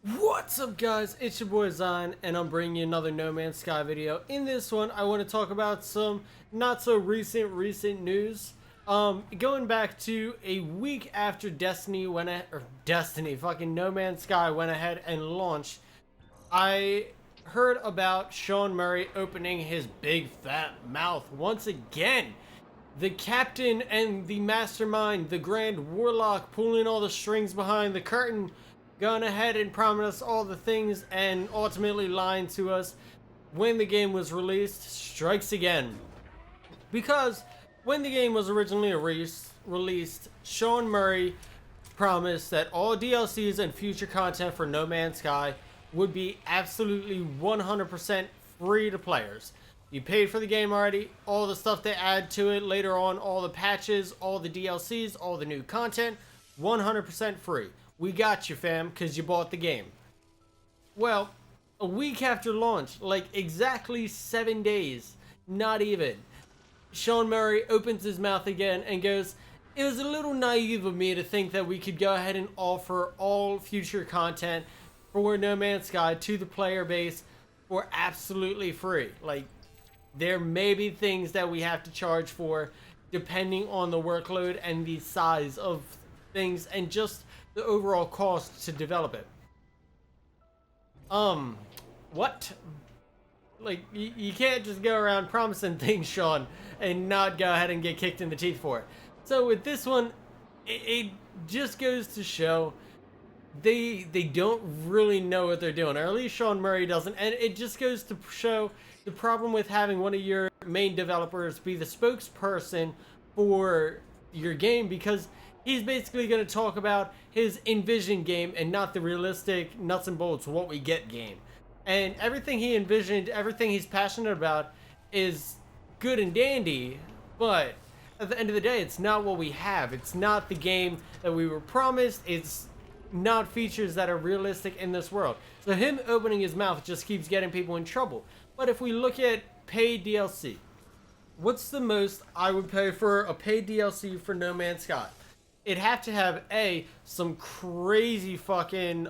What's up, guys? It's your boy Zion, and I'm bringing you another No Man's Sky video. In this one, I want to talk about some not so recent news. Going back to a week after fucking No Man's Sky went ahead and launched, I heard about Sean Murray opening his big fat mouth once again. The captain and the mastermind, the grand warlock pulling all the strings behind the curtain, gone ahead and promised us all the things and ultimately lying to us when the game was released, strikes again. Because when the game was originally released, Sean Murray promised that all DLCs and future content for No Man's Sky would be absolutely 100% free to players. You paid for the game already, all the stuff they add to it later on, all the patches, all the DLCs, all the new content, 100% free. We got you, fam, because you bought the game. Well, a week after launch, like exactly 7 days, not even, Sean Murray opens his mouth again and goes, "It was a little naive of me to think that we could go ahead and offer all future content for No Man's Sky to the player base for absolutely free. Like, there may be things that we have to charge for depending on the workload and the size of things and just the overall cost to develop it." What? Like, you can't just go around promising things, Sean, and not go ahead and get kicked in the teeth for it. So with this one, it just goes to show they don't really know what they're doing, or at least Sean Murray doesn't, and it just goes to show the problem with having one of your main developers be the spokesperson for your game, because he's basically going to talk about his envisioned game and not the realistic nuts and bolts what we get game. And everything he envisioned, everything he's passionate about is good and dandy, but at the end of the day, it's not what we have. It's not the game that we were promised. It's not features that are realistic in this world. So him opening his mouth just keeps getting people in trouble. But if we look at paid DLC, what's the most I would pay for a paid DLC for No Man's Sky? It'd have to have some crazy fucking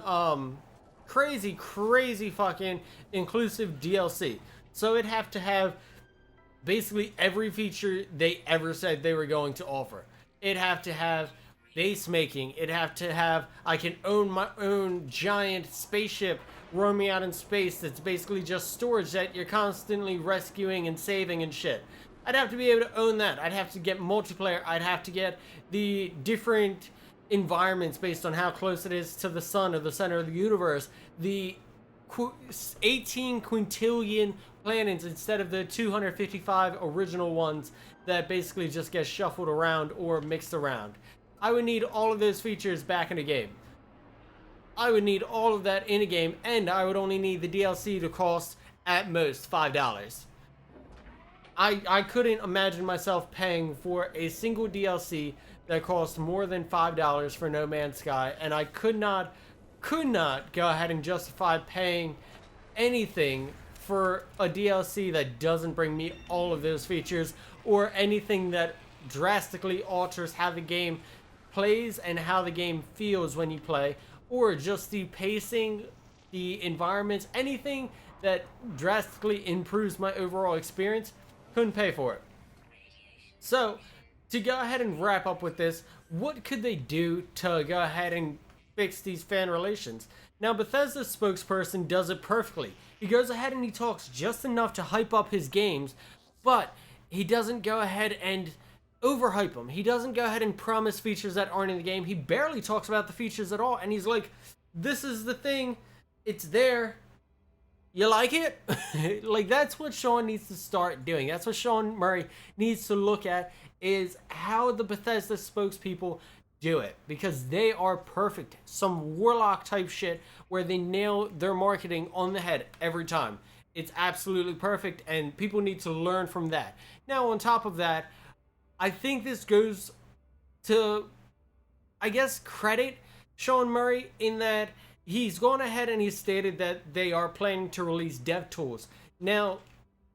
crazy fucking inclusive DLC. So it'd have to have basically every feature they ever said they were going to offer. It'd have to have base making. It'd have to have, I can own my own giant spaceship roaming out in space that's basically just storage that you're constantly rescuing and saving and shit. I'd have to be able to own that. I'd have to get multiplayer. I'd have to get the different environments based on how close it is to the sun or the center of the universe. The 18 quintillion planets instead of the 255 original ones that basically just get shuffled around or mixed around. I would need all of those features back in the game. I would need all of that in a game, and I would only need the DLC to cost at most $5. I couldn't imagine myself paying for a single DLC that cost more than $5 for No Man's Sky, and I could not go ahead and justify paying anything for a DLC that doesn't bring me all of those features, or anything that drastically alters how the game plays and how the game feels when you play, or just the pacing, the environments, anything that drastically improves my overall experience. Couldn't pay for it. So, to go ahead and wrap up with this, what could they do to go ahead and fix these fan relations? Now, Bethesda's spokesperson does it perfectly. He goes ahead and he talks just enough to hype up his games, but he doesn't go ahead and overhype them. He doesn't go ahead and promise features that aren't in the game. He barely talks about the features at all, and he's like, "This is the thing. It's there. You like it?" Like, that's what Sean needs to start doing. That's what Sean Murray needs to look at, is how the Bethesda spokespeople do it, because they are perfect. Some Warlock type shit where they nail their marketing on the head every time. It's absolutely perfect, and people need to learn from that. Now, on top of that, I think this goes to, I guess, credit Sean Murray in that he's gone ahead and he's stated that they are planning to release dev tools. Now,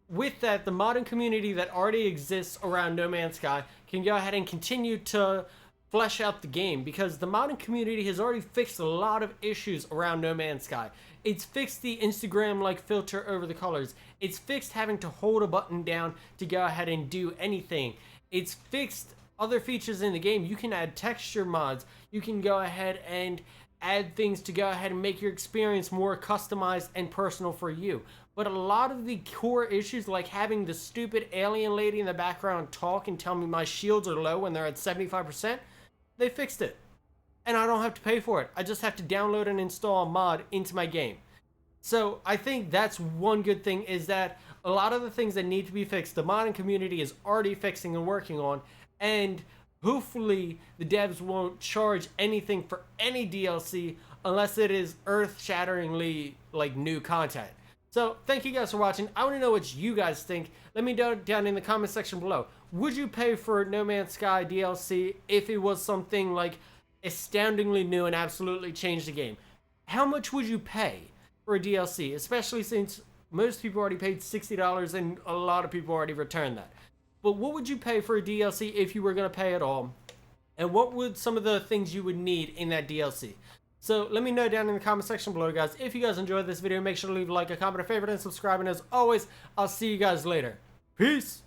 with that, the modding community that already exists around No Man's Sky can go ahead and continue to flesh out the game, because the modding community has already fixed a lot of issues around No Man's Sky. It's fixed the Instagram-like filter over the colors. It's fixed having to hold a button down to go ahead and do anything. It's fixed other features in the game. You can add texture mods. You can go ahead and add things to go ahead and make your experience more customized and personal for you. But a lot of the core issues, like having the stupid alien lady in the background talk and tell me my shields are low when they're at 75%, they fixed it. And I don't have to pay for it. I just have to download and install a mod into my game. So I think that's one good thing, is that a lot of the things that need to be fixed, the modding community is already fixing and working on. And hopefully the devs won't charge anything for any DLC unless it is earth-shatteringly like new content. So thank you guys for watching. I want to know what you guys think. Let me know down in the comment section below. Would you pay for No Man's Sky DLC if it was something like astoundingly new and absolutely changed the game? How much would you pay for a DLC, especially since most people already paid $60 and a lot of people already returned that? But what would you pay for a DLC if you were going to pay at all? And what would some of the things you would need in that DLC? So let me know down in the comment section below, guys. If you guys enjoyed this video, make sure to leave a like, a comment, a favorite, and subscribe. And as always, I'll see you guys later. Peace!